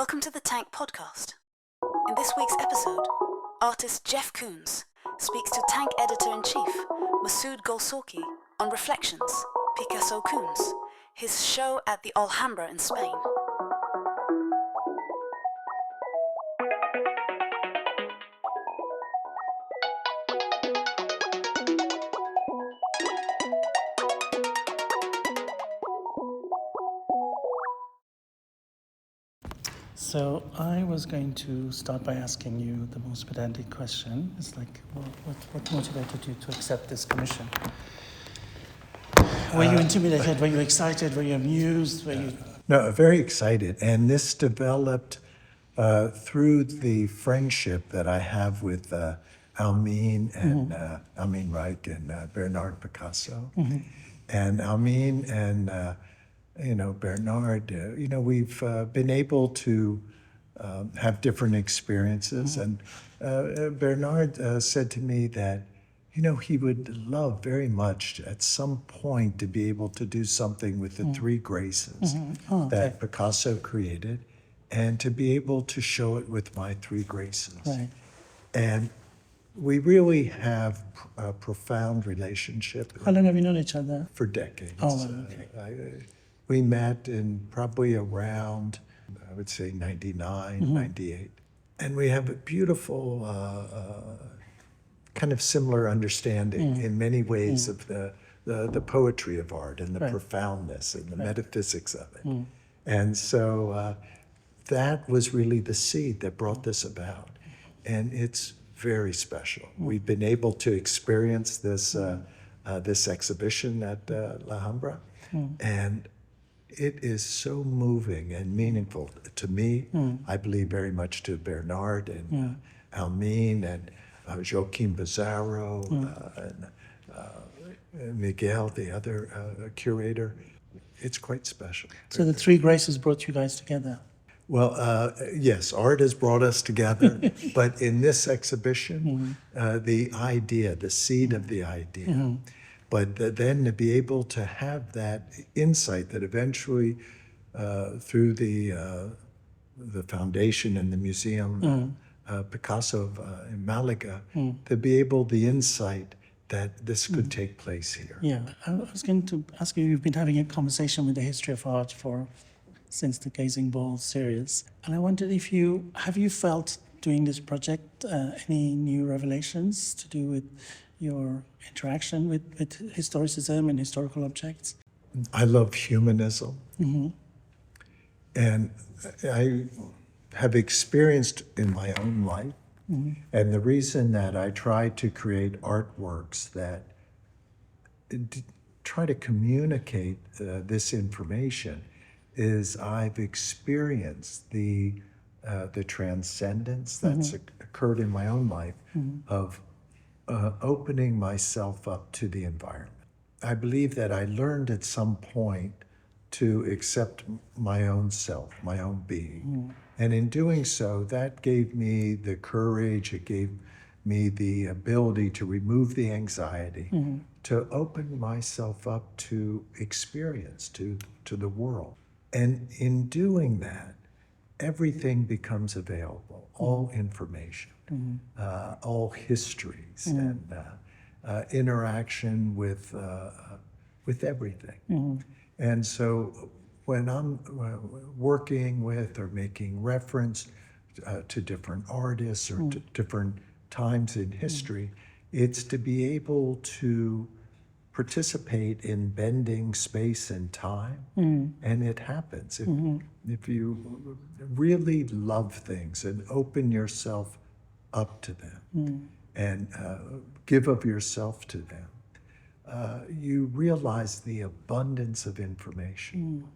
Welcome to the Tank Podcast. In this week's episode, artist Jeff Koons speaks to Tank Editor-in-Chief Masoud Golsorki on Reflections, Picasso Koons, his show at the Alhambra in Spain. So I was going to start by asking you the most pedantic question. It's like, what motivated you to accept this commission? Were you intimidated? Were you excited? Were you amused? No, very excited. And this developed through the friendship that I have with Almin and Almin Reich and Bernard Picasso. Mm-hmm. And Almin and Bernard, we've been able to have different experiences. Mm-hmm. And Bernard said to me that, he would love very much at some point to be able to do something with the three graces that Picasso created and to be able to show it with my three graces. Right. And we really have a profound relationship. How long have you known each other? For decades. Oh, okay. We met in probably around, I would say, 99, 98. And we have a beautiful, kind of similar understanding in many ways of the poetry of art and the profoundness and the metaphysics of it. And so that was really the seed that brought this about. And it's very special. We've been able to experience this, this exhibition at Alhambra. And it is so moving and meaningful to me. I believe very much to Bernard and Almin and Joaquim Bizarro and Miguel, the other curator. It's quite special. So the three graces brought you guys together? Well, yes, art has brought us together, but in this exhibition, the idea, the seed of the idea, but then to be able to have that insight that eventually, through the foundation and the museum, Picasso in Malaga, to be able the insight that this could take place here. Yeah, I was going to ask you, you've been having a conversation with the history of art since the Gazing Ball series. And I wondered have you felt doing this project any new revelations to do with your interaction with historicism and historical objects? I love humanism. And I have experienced in my own life, and the reason that I try to create artworks that try to communicate this information is I've experienced the transcendence that's occurred in my own life of opening myself up to the environment. I believe that I learned at some point to accept my own self, my own being. And in doing so, that gave me the courage, it gave me the ability to remove the anxiety, to open myself up to experience, to the world. And in doing that, everything becomes available, all information, all histories, and interaction with everything. And so when I'm working with or making reference to different artists or to different times in history, it's to be able to participate in bending space and time, and it happens. If you really love things and open yourself up to them and give of yourself to them, you realize the abundance of information.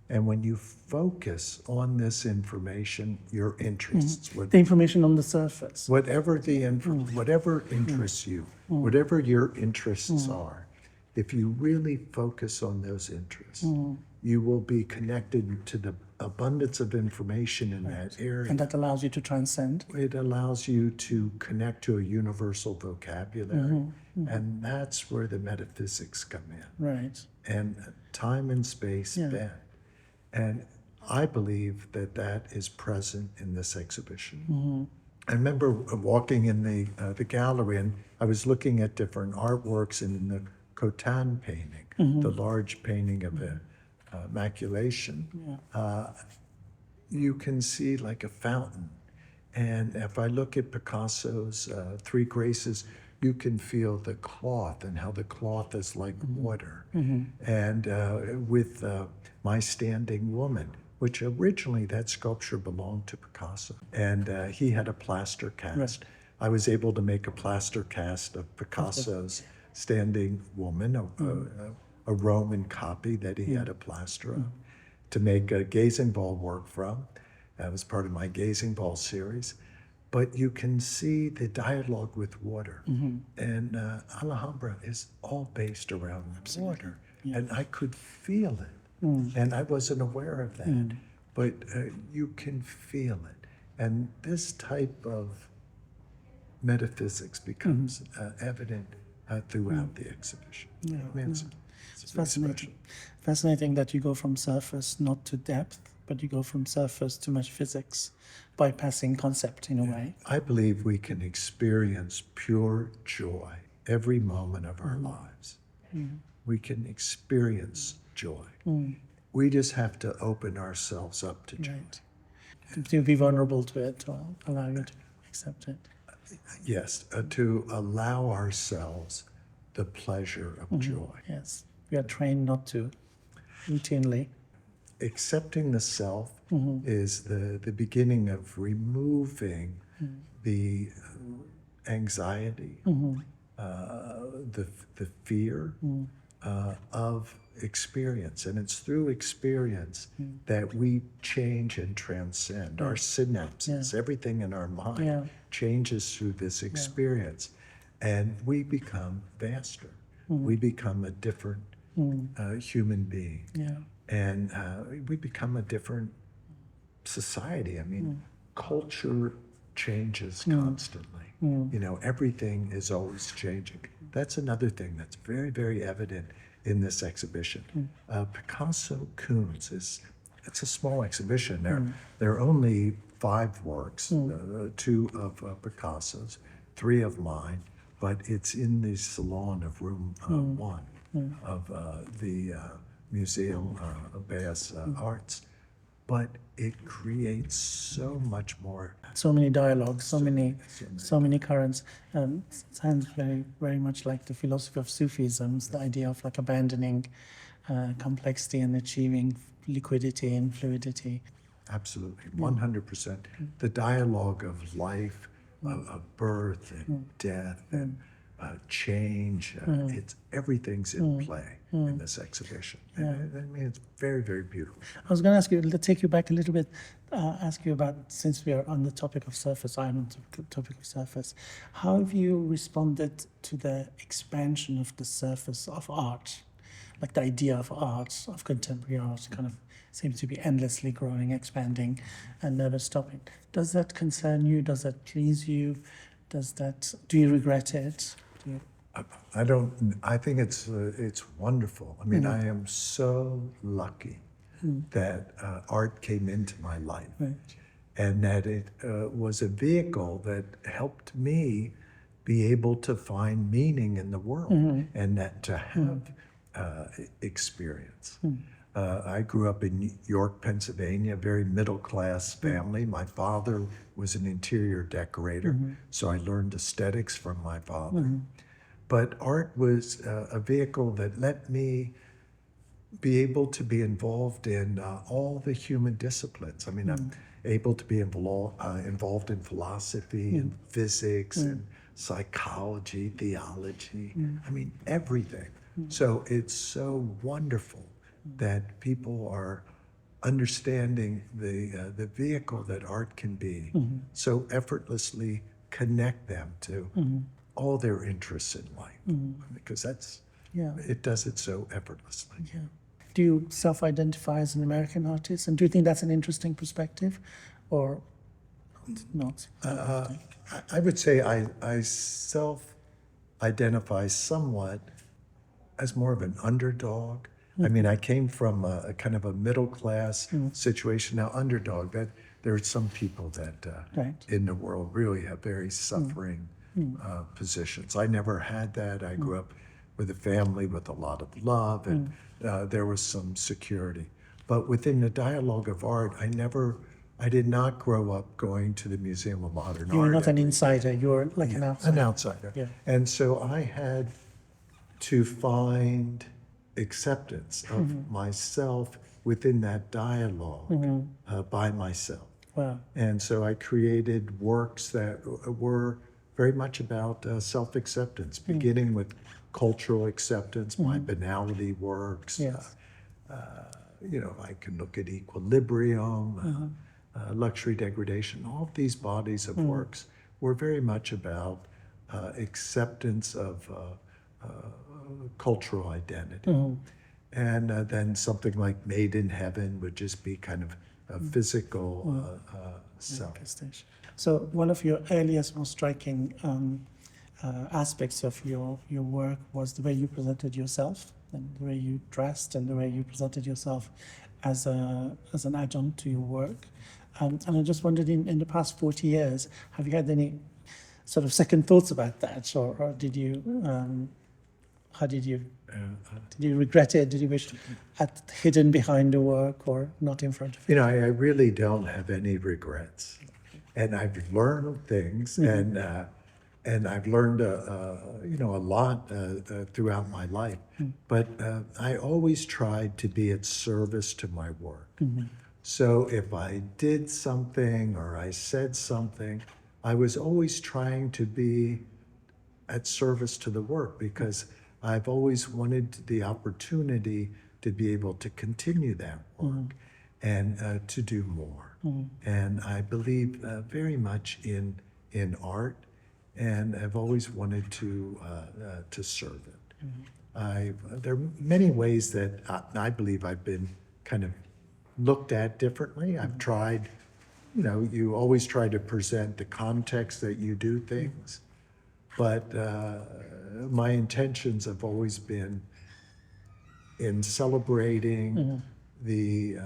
And when you focus on this information, your interests, The information on the surface. whatever interests you, whatever your interests are, if you really focus on those interests, you will be connected to the abundance of information in that area. And that allows you to transcend. It allows you to connect to a universal vocabulary. And that's where the metaphysics come in. Right. And time and space bend. And I believe that that is present in this exhibition. I remember walking in the gallery, and I was looking at different artworks, and in the Kotaan painting, the large painting of a maculation, you can see like a fountain. And if I look at Picasso's Three Graces, you can feel the cloth and how the cloth is like water. And with My Standing Woman, which originally that sculpture belonged to Picasso. And he had a plaster cast. Right. I was able to make a plaster cast of Picasso's Standing Woman, a Roman copy that he had a plaster of, to make a gazing ball work from. That was part of my gazing ball series. But you can see the dialogue with water. And Alhambra is all based around water. And I could feel it. And I wasn't aware of that. But you can feel it. And this type of metaphysics becomes evident throughout the exhibition. Yeah, I mean, it's very fascinating. special. Fascinating that you go from surface not to depth, but you go from surface to metaphysics, bypassing concept in a way. I believe we can experience pure joy every moment of our lives. We can experience joy. We just have to open ourselves up to joy. Right. To be vulnerable to it, to allow you to accept it. Yes, to allow ourselves the pleasure of joy. Yes. We are trained not to, routinely. Accepting the self is the beginning of removing the anxiety, the fear of experience. And it's through experience that we change and transcend. Our synapses, everything in our mind changes through this experience. And we become vaster. We become a different human being. And we become a different society. I mean, culture changes constantly. You know, everything is always changing. That's another thing that's very, very evident in this exhibition. Picasso Koons it's a small exhibition. There are only 5 works, 2 of Picasso's, 3 of mine, but it's in the salon of room 1 of the Museum of Beas Arts. But it creates so much more. So many dialogues, so many currents. Sounds very, very much like the philosophy of Sufism, the idea of like abandoning complexity and achieving liquidity and fluidity. Absolutely, 100%. The dialogue of life, of birth and death and change, everything's in play in this exhibition. And I mean, it's very, very beautiful. I was going to ask you, to take you back a little bit, ask you about, since we are on the topic of surface, I'm on the topic of surface, how have you responded to the expansion of the surface of art? Like the idea of art, of contemporary art, kind of seems to be endlessly growing, expanding, and never stopping. Does that concern you? Does that please you? Do you regret it? I don't. I think it's wonderful. I mean, I am so lucky that art came into my life, and that it was a vehicle that helped me be able to find meaning in the world, and that to have experience. I grew up in York, Pennsylvania, a very middle-class family. My father was an interior decorator, so I learned aesthetics from my father. But art was a vehicle that let me be able to be involved in all the human disciplines. I mean, I'm able to be involved in philosophy and physics and psychology, theology, I mean, everything. So it's so wonderful that people are understanding the vehicle that art can be, so effortlessly connect them to all their interests in life, because it does it so effortlessly. Yeah. Do you self-identify as an American artist, and do you think that's an interesting perspective, or not? I would say I self-identify somewhat as more of an underdog. I mean, I came from a kind of a middle class situation. Now, underdog, that there are some people that Right. in the world really have very suffering positions. I never had that. I grew up with a family with a lot of love, and there was some security. But within the dialogue of art, I did not grow up going to the Museum of Modern You were Art. not an insider, you were like an outsider. An outsider. Yeah. And so I had to find acceptance of myself within that dialogue by myself. Wow. And so I created works that were very much about self-acceptance, beginning with cultural acceptance, my banality works. Yes. I can look at equilibrium, luxury degradation. All of these bodies of works were very much about acceptance of cultural identity. And then something like Made in Heaven would just be kind of a physical self. Manifestation. So one of your earliest, most striking aspects of your work was the way you presented yourself, and the way you dressed, and the way you presented yourself as an adjunct to your work. And I just wondered, in the past 40 years, have you had any sort of second thoughts about that, or did you? How did you? Did you regret it? Did you wish had hidden behind the work or not in front of it? I really don't have any regrets, and I've learned things, and I've learned a lot throughout my life. But I always tried to be at service to my work. So if I did something or I said something, I was always trying to be at service to the work, because I've always wanted the opportunity to be able to continue that work and to do more. And I believe very much in art, and I've always wanted to serve it. There are many ways that I believe I've been kind of looked at differently. I've tried, you always try to present the context that you do things, but my intentions have always been in celebrating the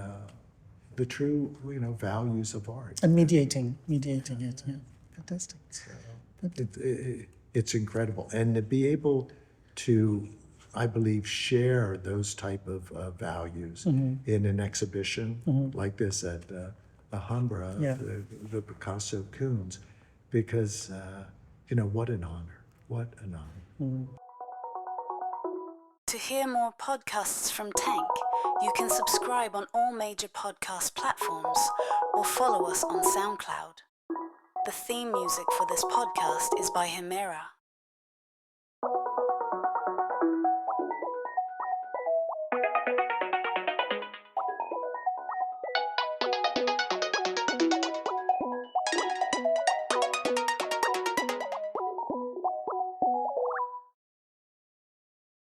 true, values of art. And mediating it, yeah. Fantastic. It's incredible. And to be able to, I believe, share those type of values in an exhibition like this at Alhambra, Yeah. the Picasso Koons, because, what an honor. What an honor. To hear more podcasts from Tank, you can subscribe on all major podcast platforms or follow us on SoundCloud. The theme music for this podcast is by Himera.